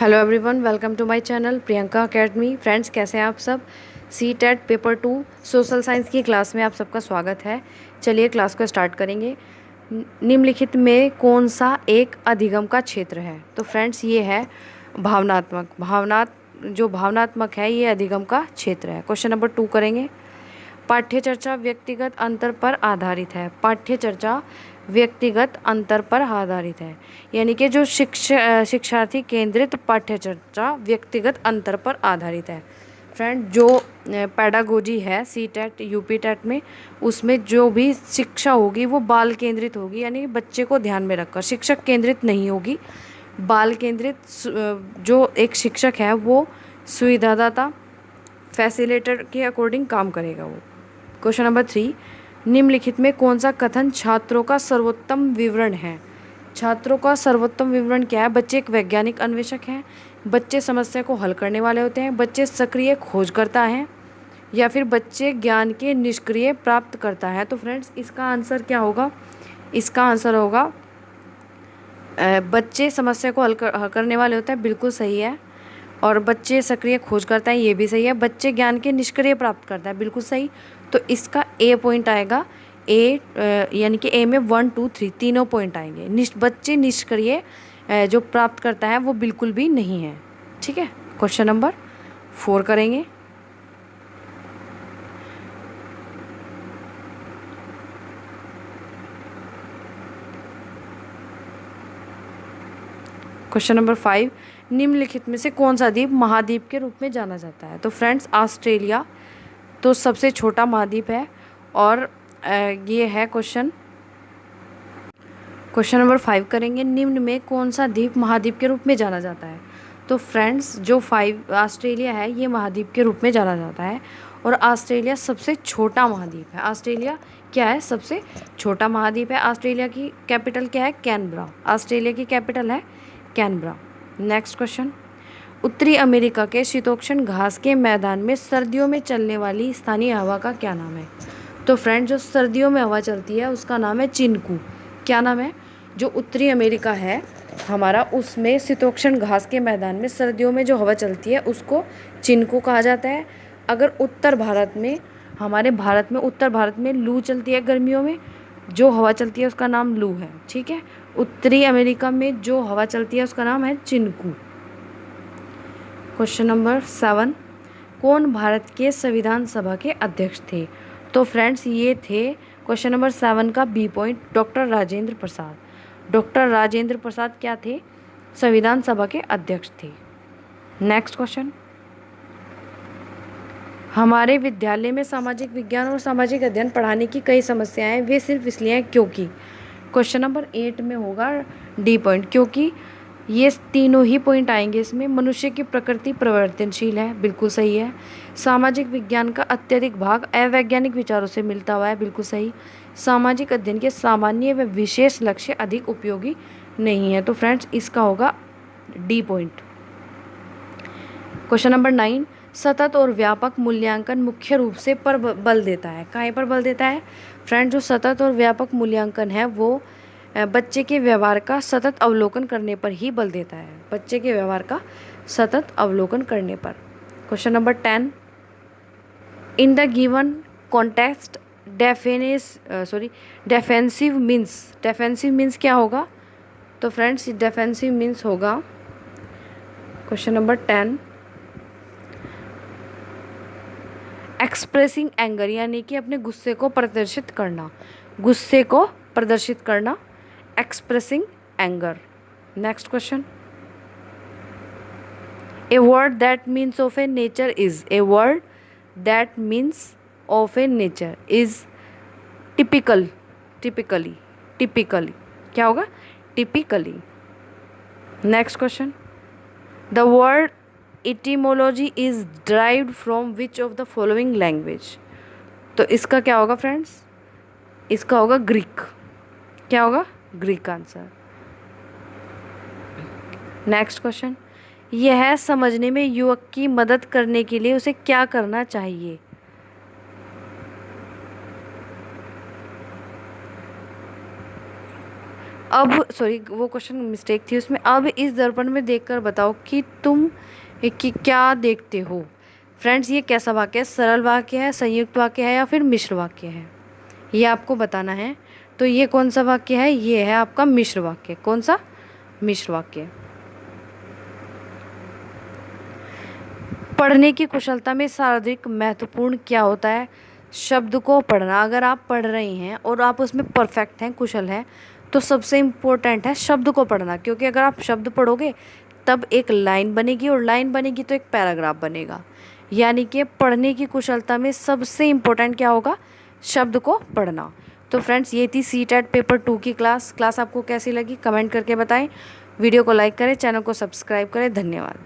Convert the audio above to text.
Hello everyone, welcome to my channel Priyanka academy. Friends, कैसे हैं आप सब। C TET paper 2 social science की क्लास में आप सबका स्वागत है। चलिए क्लास को स्टार्ट करेंगे। निम्नलिखित में कौन सा एक अधिगम का क्षेत्र है। तो फ्रेंड्स, ये है भावनात्मक है, ये अधिगम का क्षेत्र है। क्वेश्चन नंबर 2 करेंगे। पाठ्य चर्चा व्यक्तिगत अंतर पर आधारित है। पाठ्य चर्चा व्यक्तिगत अंतर पर आधारित है, यानी कि जो शिक्षार्थी केंद्रित पाठ्य चर्चा व्यक्तिगत अंतर पर आधारित है। फ्रेंड, जो पैडागोजी है सी टेट यूपी टेट में, उसमें जो भी शिक्षा होगी वो बाल केंद्रित होगी, यानी बच्चे को ध्यान में रखकर, शिक्षक केंद्रित नहीं होगी। बाल केंद्रित जो एक शिक्षक है वो सुविधादाता फैसिलिटेटर के अकॉर्डिंग काम करेगा वो। क्वेश्चन नंबर 3, निम्नलिखित में कौन सा कथन छात्रों का सर्वोत्तम विवरण है। छात्रों का सर्वोत्तम विवरण क्या है। बच्चे एक वैज्ञानिक अन्वेषक हैं, बच्चे समस्या को हल करने वाले होते हैं, बच्चे सक्रिय खोजकर्ता हैं, या फिर बच्चे ज्ञान के निष्क्रिय प्राप्त करता है। तो फ्रेंड्स, इसका आंसर क्या होगा। इसका आंसर होगा बच्चे समस्या को हल करने वाले होते हैं, बिल्कुल सही है। और बच्चे सक्रिय खोज करता है, ये भी सही है। बच्चे ज्ञान के निष्क्रिय प्राप्त करता है, बिल्कुल सही। तो इसका ए पॉइंट आएगा। ए यानी कि ए में 1 2 3 तीनों पॉइंट आएंगे। बच्चे निष्क्रिय जो प्राप्त करता है वो बिल्कुल भी नहीं है। ठीक है। क्वेश्चन नंबर 4 करेंगे। क्वेश्चन नंबर 5, निम्नलिखित में से कौन सा द्वीप महाद्वीप के रूप में जाना जाता है। तो फ्रेंड्स, ऑस्ट्रेलिया तो सबसे छोटा महाद्वीप है। और ये है क्वेश्चन नंबर 5 करेंगे। निम्न में कौन सा द्वीप महाद्वीप के रूप में जाना जाता है। तो फ्रेंड्स, जो 5 ऑस्ट्रेलिया है ये महाद्वीप के रूप में जाना जाता है। और ऑस्ट्रेलिया सबसे छोटा महाद्वीप है। ऑस्ट्रेलिया क्या है, सबसे छोटा महाद्वीप है। ऑस्ट्रेलिया की कैपिटल क्या है, कैनबरा। ऑस्ट्रेलिया की कैपिटल है कैनबरा। नेक्स्ट क्वेश्चन, उत्तरी अमेरिका के शीतोष्ण घास के मैदान में सर्दियों में चलने वाली स्थानीय हवा का क्या नाम है। तो फ्रेंड, जो सर्दियों में हवा चलती है उसका नाम है चिनकू। क्या नाम है। जो उत्तरी अमेरिका है हमारा, उसमें शीतोष्ण घास के मैदान में सर्दियों में जो हवा चलती है उसको चिनकू कहा जाता है। अगर उत्तर भारत में, हमारे भारत में, उत्तर भारत में लू चलती है गर्मियों में, जो हवा चलती है उसका नाम लू है। ठीक है। उत्तरी अमेरिका में जो हवा चलती है उसका नाम है चिनकू। क्वेश्चन नंबर 7, कौन भारत के संविधान सभा के अध्यक्ष थे। तो फ्रेंड्स, ये थे क्वेश्चन नंबर 7 का B point, doctor Rajendra Prasad. Doctor Rajendra Prasad क्या थे, संविधान सभा के अध्यक्ष थे। नेक्स्ट क्वेश्चन, हमारे विद्यालय में सामाजिक विज्ञान और सामाजिक अध्ययन पढ़ाने की कई समस्याएं वे सिर्फ इसलिए हैं क्योंकि। क्वेश्चन नंबर 8 में होगा डी पॉइंट, क्योंकि। ये तीनों ही पॉइंट आएंगे इसमें। मनुष्य की प्रकृति परिवर्तनशील है, बिल्कुल सही है। सामाजिक विज्ञान का अत्यधिक भाग अवैज्ञानिक विचारों से मिलता हुआ है, बिल्कुल सही। सामाजिक अध्ययन के सामान्य व विशेष लक्ष्य अधिक उपयोगी नहीं है। तो फ्रेंड्स, इसका होगा डी पॉइंट। क्वेश्चन नंबर 9, सतत और व्यापक मूल्यांकन मुख्य रूप से पर बल देता है। काहे पर बल देता है। फ्रेंड, जो सतत और व्यापक मूल्यांकन है वो बच्चे के व्यवहार का सतत अवलोकन करने पर ही बल देता है। बच्चे के व्यवहार का सतत अवलोकन करने पर। Question number 10, in the given context defensive means क्या होगा। तो फ्रेंड्स, डेफेंसिव मीन्स होगा क्वेश्चन नंबर 10 एक्सप्रेसिंग एंगर, यानी कि अपने गुस्से को प्रदर्शित करना। गुस्से को प्रदर्शित करना, expressing anger. Next question, a word that means of A nature is. A word that means of A nature is typically क्या होगा, typically. Next question, the word इटीमोलॉजी is derived from which of the following language. तो इसका क्या होगा friends, इसका होगा Greek. क्या होगा, ग्रीक आंसर। नेक्स्ट क्वेश्चन, यह समझने में युवक की मदद करने के लिए उसे क्या करना चाहिए। अब सॉरी, वो क्वेश्चन मिस्टेक थी उसमें। अब इस दर्पण में देखकर बताओ कि तुम कि क्या देखते हो। फ्रेंड्स, ये कैसा वाक्य है? सरल वाक्य है, संयुक्त वाक्य है, या फिर मिश्र वाक्य है, ये आपको बताना है। तो ये कौन सा वाक्य है? ये है आपका मिश्र वाक्य। कौन सा? मिश्र वाक्य। पढ़ने की कुशलता में सर्वाधिक महत्वपूर्ण क्या होता है? शब्द को पढ़ना। अगर आप पढ़ रही हैं और आप उसमें परफेक्ट हैं, कुशल हैं, तो सबसे इम्पोर्टेंट है शब्द को पढ़ना, क्योंकि अगर आप शब्द पढ़ोगे तब एक लाइन बनेगी, और लाइन बनेगी तो एक पैराग्राफ बनेगा। यानी कि पढ़ने की कुशलता में सबसे इम्पोर्टेंट क्या होगा? शब्द को पढ़ना। तो फ्रेंड्स, ये थी सीटेट पेपर 2 की क्लास आपको कैसी लगी कमेंट करके बताएं। वीडियो को लाइक करें, चैनल को सब्सक्राइब करें। धन्यवाद।